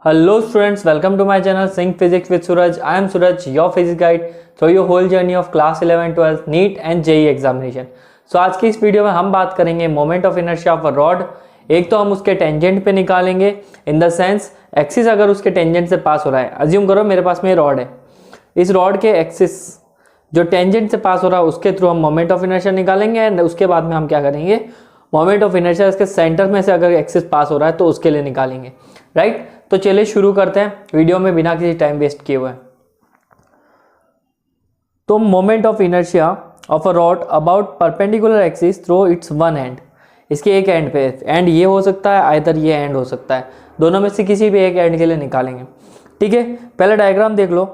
Hello students, welcome to my channel Sync Physics with Suraj. I am Suraj, your physics guide through your whole journey of class 11, 12, NEET and JEE examination. So आज की इस video में हम बात करेंगे moment of inertia of a rod. एक तो हम उसके टेंजेंट पे निकालेंगे, इन द सेंस एक्सिस अगर उसके टेंजेंट से पास हो रहा है। अज्यूम करो मेरे पास में रॉड है, इस रॉड के एक्सिस जो टेंजेंट से पास हो रहा है उसके थ्रू हम मोमेंट ऑफ इनर्शिया निकालेंगे एंड उसके बाद में हम क्या करेंगे, मोमेंट ऑफ इनर्शिया इसके सेंटर में से अगर एक्सिस पास हो रहा है तो उसके लिए निकालेंगे। राइट, तो चलिए शुरू करते हैं वीडियो में बिना किसी टाइम वेस्ट किए हुए। तो moment of inertia of a rod about perpendicular axis through it's one and, इसके एक एंड पे, एंड ये हो सकता है आइदर ये एंड हो सकता है, दोनों में से किसी भी एक एंड के लिए निकालेंगे। ठीक है, पहले डायग्राम देख लो।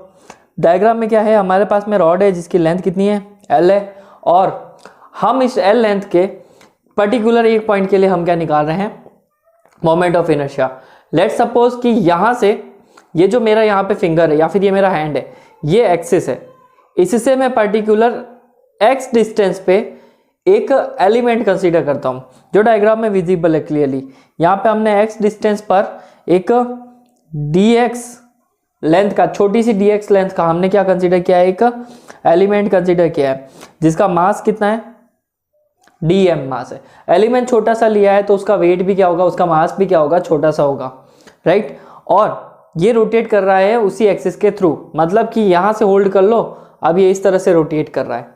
डायग्राम में क्या है, हमारे पास में रॉड है जिसकी लेंथ कितनी है, एल है, और हम इस एल लेंथ के पर्टिकुलर एक पॉइंट के लिए हम क्या निकाल रहे हैं, moment of inertia. Let's suppose कि यहाँ से ये जो मेरा यहाँ पे फिंगर है या फिर ये मेरा हैंड है, ये एक्सिस है, इससे मैं पर्टिकुलर एक्स डिस्टेंस पे एक एलिमेंट कंसीडर करता हूँ जो डायग्राम में विजिबल है क्लियरली। यहाँ पे हमने एक्स डिस्टेंस पर एक dx लेंथ का, छोटी सी dx लेंथ का हमने क्या कंसीडर किया है, एक एलिमेंट कंसीडर किया है जिसका मास कितना है, dm मास है। एलिमेंट छोटा सा लिया है तो उसका वेट भी क्या होगा, उसका मास भी क्या होगा, छोटा सा होगा। राइट, और ये रोटेट कर रहा है उसी एक्सिस के थ्रू, मतलब कि यहाँ से होल्ड कर लो, अब ये इस तरह से रोटेट कर रहा है।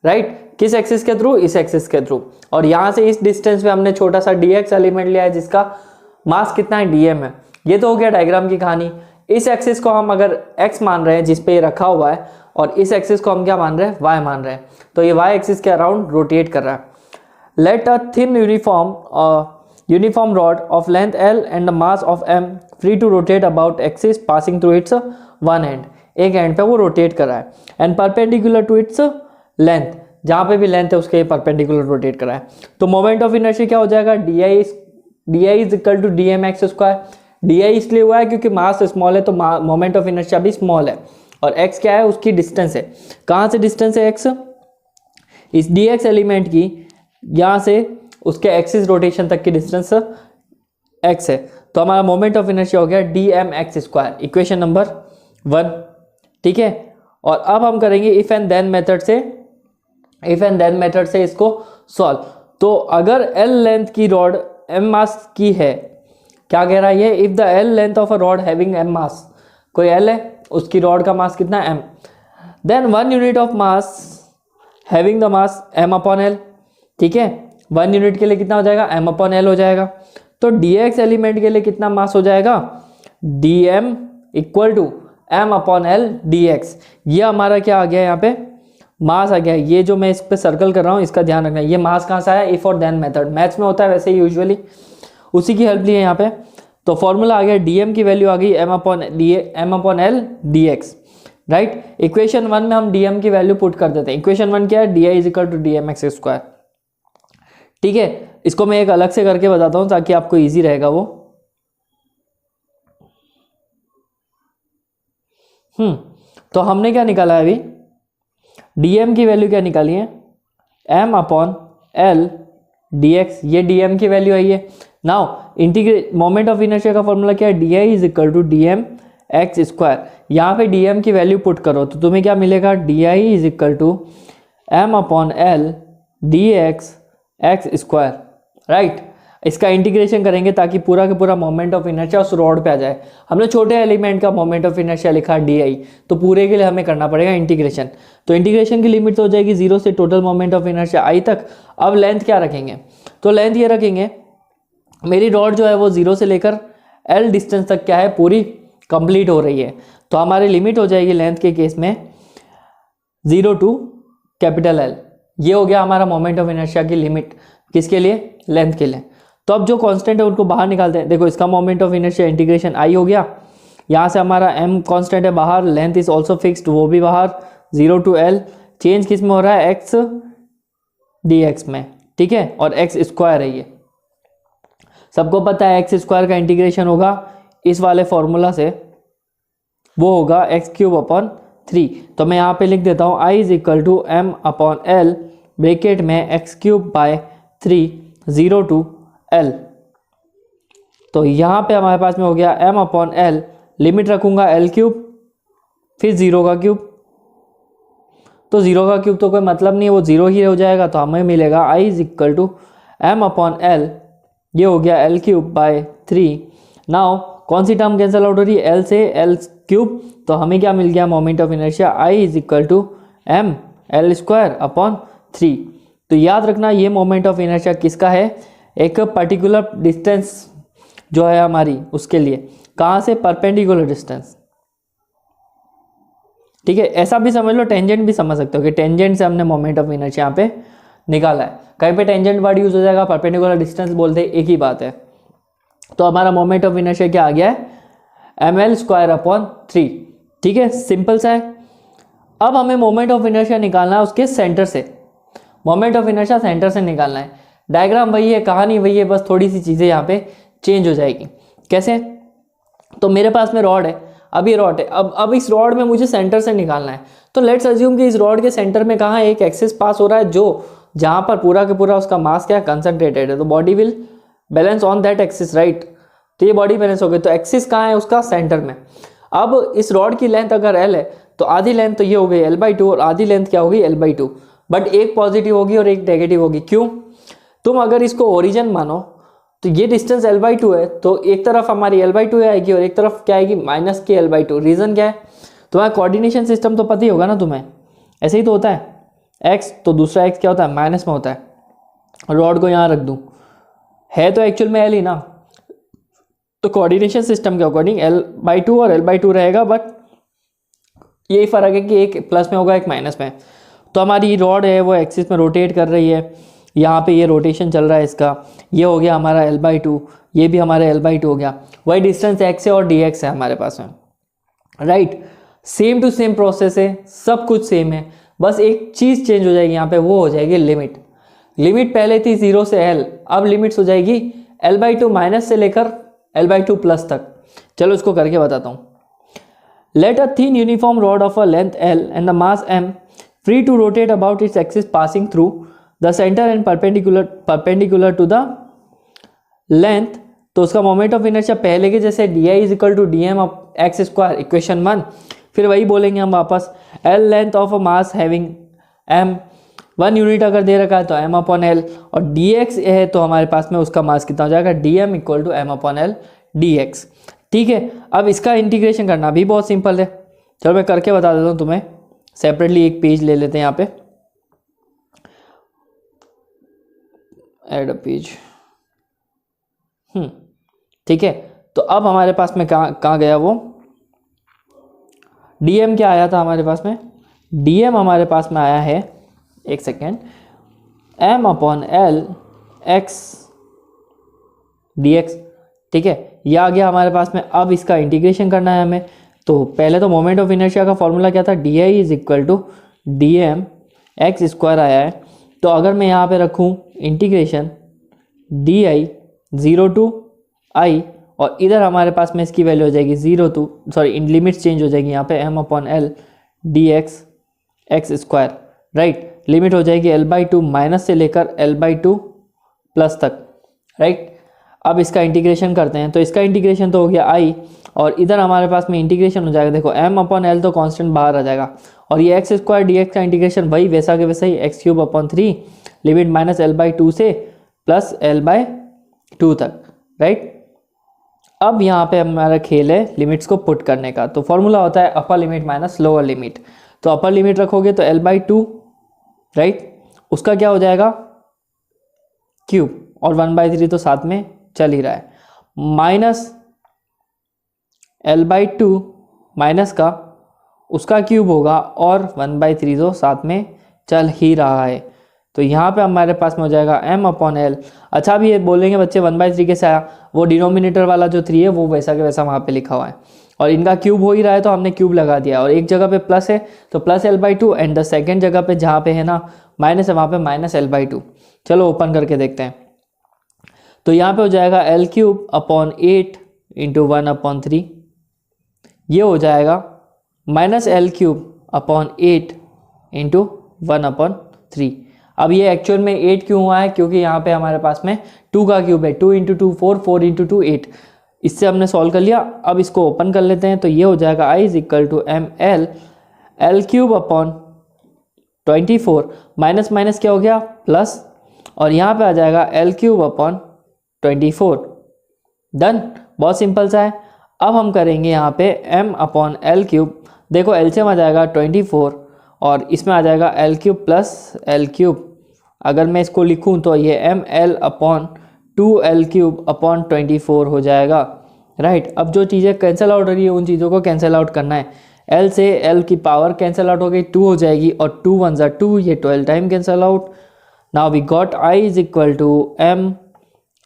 राइट, किस एक्सिस के थ्रू, इस एक्सिस के थ्रू, और यहाँ से इस डिस्टेंस पे हमने छोटा सा dx एलिमेंट लिया है जिसका मास कितना है, dm है। ये तो हो गया डायग्राम की कहानी। इस एक्सिस को हम अगर x मान रहे हैं जिस पे ये रखा हुआ है, और इस एक्सिस को हम क्या मान रहे हैं, y मान रहे हैं, तो ये y एक्सिस के अराउंड रोटेट कर रहा है। Let a thin uniform rod of length L and the mass of m free to rotate about axis passing through its one end, एक एंड पे वो रोटेट कर रहा है, and perpendicular to its length, जहाँ पे भी लेंथ है उसके परपेंडिकुलर रोटेट कर रहा है। तो मोमेंट ऑफ इनर्शिया क्या हो जाएगा, di is equal to D M X square. di इसलिए हुआ है क्योंकि मास स्मॉल है तो मोमेंट ऑफ इनर्शिया भी स्मॉल है, और x क्या है, उसकी डिस्टेंस है। कहाँ से डिस्टेंस है, x, इस dx एलिमेंट की यहाँ से उसके एक्सिस रोटेशन तक की डिस्टेंस x है, तो हमारा मोमेंट ऑफ इनर्शिया हो गया dm x square, equation number 1। ठीक है, और अब हम करेंगे इफ एंड देन मेथड से इसको सॉल्व। तो अगर l लेंथ की रॉड m मास की है, क्या कह रहा है ये, if the l length of a rod having m मास, कोई l है, उसकी रॉड का मास कितना है, m, then 1 unit of mass having the mass m upon l। ठीक है, 1 यूनिट के लिए कितना हो जाएगा, m अपॉन l हो जाएगा। तो dx एलिमेंट के लिए कितना मास हो जाएगा, dm equal to m upon l dx। ये हमारा क्या आ गया, यहाँ पे मास आ गया। ये जो मैं इस पे सर्कल कर रहा हूँ इसका ध्यान रखना, ये मास कहाँ से आया, इफ और देन मेथड, मैथ्स में होता है वैसे ही यूजुअली, उसी की हेल्प ली है यहाँ पे। तो फॉर्मूला आ गया, dm की वैल्यू आ गई m upon l dx। Right, equation 1 में हम dm की वैल्यू पुट कर देते हैं। इक्वेशन 1 क्या है, di is equal to dm x square. ठीक है, इसको मैं एक अलग से करके बताता हूं ताकि आपको इजी रहेगा वो। तो हमने क्या निकाला है अभी, dm की वैल्यू क्या निकाली है, m अपॉन l dx, ये dm की वैल्यू आई है। Now integrate, moment of inertia का फॉर्मूला क्या है, di is equal to dm x square. यहाँ पे dm की वैल्यू पुट करो तो तुम्हें क्या मिलेगा, di is equal to m upon l dx x square. Right, इसका इंटीग्रेशन करेंगे ताकि पूरा का पूरा मोमेंट ऑफ इनर्शिया उस रॉड पे आ जाए। हमने छोटे एलिमेंट का मोमेंट ऑफ इनर्शिया लिखा di, तो पूरे के लिए हमें करना पड़ेगा इंटीग्रेशन। तो इंटीग्रेशन की लिमिट तो हो जाएगी 0 से total moment of inertia i तक। अब लेंथ क्या रखेंगे, तो लेंथ ये रखेंगे, मेरी रॉड जो है वो 0 से लेकर l डिस्टेंस तक क्या है, पूरी कंप्लीट हो रही है। तो हमारी लिमिट हो जाएगी लेंथ के केस में 0 टू कैपिटल L। ये हो गया हमारा मोमेंट ऑफ इनर्शिया की लिमिट, किसके लिए, लेंथ के लिए। तो अब जो कांस्टेंट है उनको बाहर निकालते हैं। देखो इसका moment of inertia integration i हो गया, यहाँ से हमारा m कांस्टेंट है बाहर, लेंथ इज ऑल्सो फिक्स्ड, वो भी बाहर, 0 टू l, चेंज किस में हो रहा है, x dx में। ठीक है, और x स्क्वायर है, ये सबको पता है x स्क्वायर का इंटीग्रेशन होगा इस वाले फॉर्मूला से, वो होगा x क्यूब अपॉन 3। तो मैं यहाँ पे लिख देता हूँ i is equal to m upon l bracket में x cube by 3 0 to l। तो यहाँ पे हमारे पास में हो गया m अपॉन एल, लिमिट रखूँगा एल क्यूब फिर 0 का क्यूब, तो 0 का क्यूब तो कोई मतलब नहीं, वो 0 ही हो जाएगा, तो हमें मिलेगा i is equal to M upon L, ये हो गया एल क्यूब बाय 3। नाउ कौन सी टर्म कैंसिल आउट हो रही है, एल से एल क्यूब, तो हमें क्या मिल गया moment of inertia i is equal to M L square upon 3। तो याद रखना ये मोमेंट ऑफ इनर्शिया किसका है, एक पर्टिकुलर डिस्टेंस जो है हमारी उसके लिए, कहाँ से, परपेंडिकुलर डिस्टेंस। ठीक है, ऐसा भी समझ लो, टेंजेंट भी समझ सकते हो कि टेंजेंट से हमने मोमेंट ऑफ इनर्शिया यहाँ पे निकाला है। कहीं पे टेंजेंट वर्ड यूज हो जाएगा, परपेंडिकुलर डिस्टेंस बोलते हैं, एक ही बात है। तो हमारा मोमेंट ऑफ इनर्शिया क्या आ गया है, एम एल स्क्वायर अपॉन 3। ठीक है, सिंपल सा है। अब हमें मोमेंट ऑफ इनर्शिया निकालना है उसके सेंटर से, मोमेंट ऑफ इनर्शिया सेंटर से निकालना है। डायग्राम वही है, कहानी वही है, बस थोड़ी सी चीज़ें यहाँ पे चेंज हो जाएगी। कैसे, तो मेरे पास में रॉड है, अब ये रॉड है, अब इस रॉड में मुझे सेंटर से निकालना है। तो लेट्स अज्यूम कि इस रॉड के सेंटर में कहाँ एक एक्सिस पास हो रहा है, जो जहाँ पर पूरा के पूरा उसका मास क्या कंसंट्रेटेड है, तो body will balance on that axis, right. तो ये बॉडी बैलेंस हो गई, तो एक्सिस कहाँ है उसका, सेंटर में। अब इस रॉड की लेंथ अगर एल है तो आधी लेंथ तो ये हो गई l/2 और आधी लेंथ क्या होगी l/2, बट एक पॉजिटिव होगी और एक नेगेटिव होगी। क्यों, तुम अगर इसको ओरिजिन मानो तो ये डिस्टेंस l/2 है, तो एक तरफ हमारी l/2 आएगी और एक तरफ क्या आएगी, माइनस के l/2। रीज़न क्या है, तुम्हारा कोऑर्डिनेशन सिस्टम तो पता ही होगा ना तुम्हें, ऐसे ही तो होता है, x तो दूसरा x क्या होता है, माइनस में होता है। रॉड को यहाँ रख दूँ, है तो एक्चुअल में l ही ना, तो कोऑर्डिनेशन सिस्टम के अकॉर्डिंग l/2 और l/2 रहेगा, बट यही फ़र्क है कि एक प्लस में होगा एक माइनस में। तो हमारी रॉड है वो एक्सिस में रोटेट कर रही है, यहाँ पे ये रोटेशन चल रहा है इसका, ये हो गया हमारा l/2, ये भी हमारा l/2 हो गया। वही डिस्टेंस x है और dx है हमारे पास में, right. Same to same process है, सब कुछ सेम है, बस एक चीज़ चेंज हो जाएगी यहाँ पे, वो हो जाएगी लिमिट। लिमिट पहले थी 0 से l, अब लिमिट्स हो जाएगी l/2 माइनस से लेकर l/2 प्लस तक। चलो इसको करके बताता हूँ। Let a thin uniform rod of a length L and the mass m free to rotate about its axis passing through the center and perpendicular to the length। तो उसका मोमेंट ऑफ इनर्शिया पहले के जैसे di is equal to D M X square, equation 1। फिर वही बोलेंगे हम वापस, L length of a mass having m 1 unit अगर दे रखा है तो m अपॉन एल, और dx है तो हमारे पास में उसका मास कितना हो जाएगा, dm equal to m upon L dx। ठीक है, अब इसका इंटीग्रेशन करना भी बहुत सिंपल है, चलो मैं करके बता देता हूँ तुम्हें। सेपरेटली एक पेज ले लेते हैं यहाँ पे, ऐड अ पेज। ठीक है, तो अब हमारे पास में कहाँ गया वो dm, क्या आया था हमारे पास में, dm हमारे पास में आया है, एक second, m upon L x dx। ठीक है, ये आ गया हमारे पास में। अब इसका इंटीग्रेशन करना है हमें, तो पहले तो मोमेंट ऑफ इनर्शिया का फॉर्मूला क्या था, di is equal to dm X square आया है। तो अगर मैं यहाँ पे रखूँ इंटीग्रेशन di 0 टू i, और इधर हमारे पास में इसकी वैल्यू हो जाएगी 0 टू, सॉरी इन लिमिट्स चेंज हो जाएगी यहाँ पे, m upon L dx X square, right. Limit हो जाएगी l/2 माइनस से लेकर l/2 प्लस तक, राइट। अब इसका इंटीग्रेशन करते हैं, तो इसका इंटीग्रेशन तो हो गया i, और इधर हमारे पास में इंटीग्रेशन हो जाएगा, देखो m अपॉन एल तो कांस्टेंट बाहर आ जाएगा, और ये एक्स स्क्वायर dx का इंटीग्रेशन वही वैसा के वैसा ही, x cube upon 3 limit minus l/2 से प्लस l/2 तक, राइट। अब यहाँ पे हमारा खेल है लिमिट्स को पुट करने का, तो फॉर्मूला होता है upper limit minus lower limit. तो अपर लिमिट रखोगे तो l/2, राइट, उसका क्या हो जाएगा क्यूब, और 1/3 तो साथ में चल ही रहा है, माइनस l/2 माइनस का उसका क्यूब होगा, और 1/3 तो साथ में चल ही रहा है। तो यहाँ पे हमारे पास में हो जाएगा m अपॉन एल। अच्छा, अभी ये बोलेंगे बच्चे 1/3 कैसे आया, वो डिनोमिनेटर वाला जो 3 है वो वैसा के वैसा वहाँ पे लिखा हुआ है, और इनका क्यूब हो ही रहा है तो हमने क्यूब लगा दिया, और एक जगह पे प्लस है तो plus l/2, and the second जगह पे जहाँ पे है ना माइनस है वहाँ पे माइनस l/2। चलो ओपन करके देखते हैं, तो यहाँ पे हो जाएगा l³ अपॉन 8 इंटू 1/3, ये हो जाएगा माइनस l³ अपॉन 8 इंटू 1/3। अब ये एक्चुअल में 8 क्यों हुआ है, क्योंकि यहाँ पे हमारे पास में 2 का क्यूब है, 2 × 2 4, 4 × 2 8। इससे हमने सॉल्व कर लिया। अब इसको ओपन कर लेते हैं, तो ये हो जाएगा I = ml L³ upon 24, minus minus क्या हो गया प्लस, और यहाँ पे आ जाएगा L³ अपॉन 24। डन, बहुत सिंपल सा है। अब हम करेंगे यहाँ पे m/L³। देखो एलसीएम आ जाएगा 24 और इसमें आ जाएगा L³ प्लस L³। अगर मैं इसको लिखूँ तो ये ml/2L³/24 हो जाएगा, राइट। अब जो चीज़ें कैंसिल आउट हो रही है उन चीज़ों को कैंसिल आउट करना है। L से L की पावर कैंसिल आउट हो गई, 2 हो जाएगी, और 2 × 1 = 2, ये 12 time cancel out. Now we got I =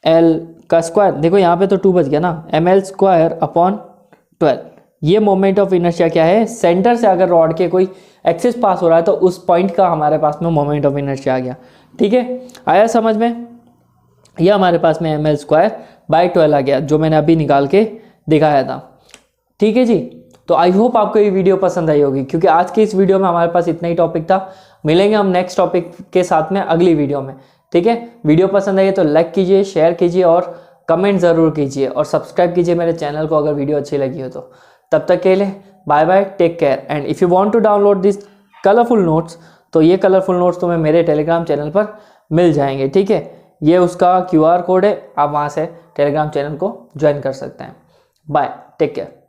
ml का स्क्वायर। देखो यहाँ पे तो 2 बच गया ना, ml²/12। ये मोमेंट ऑफ इनर्शिया क्या है, सेंटर से अगर रॉड के कोई एक्सिस पास हो रहा है तो उस पॉइंट का हमारे पास में मोमेंट ऑफ इनर्शिया आ गया। ठीक है, आया समझ में। ये हमारे पास में ml²/12 आ गया, जो मैंने अभी निकाल के दिखाया था। ठीक है जी, तो आई होप आपको ये वीडियो पसंद आई होगी, क्योंकि आज की इस वीडियो में हमारे पास इतना ही टॉपिक था। मिलेंगे हम नेक्स्ट टॉपिक के साथ में अगली वीडियो में। ठीक है, वीडियो पसंद आई तो लाइक कीजिए, शेयर कीजिए और कमेंट ज़रूर कीजिए, और सब्सक्राइब कीजिए मेरे चैनल को अगर वीडियो अच्छी लगी हो तो। तब तक के लिए bye bye, take care. And if you want to download this colourful notes, तो ये कलरफुल नोट्स तुम्हें मेरे टेलीग्राम चैनल पर मिल जाएंगे। ठीक है, ये उसका QR कोड है, आप वहाँ से टेलीग्राम चैनल को ज्वाइन कर सकते हैं। Bye, take care.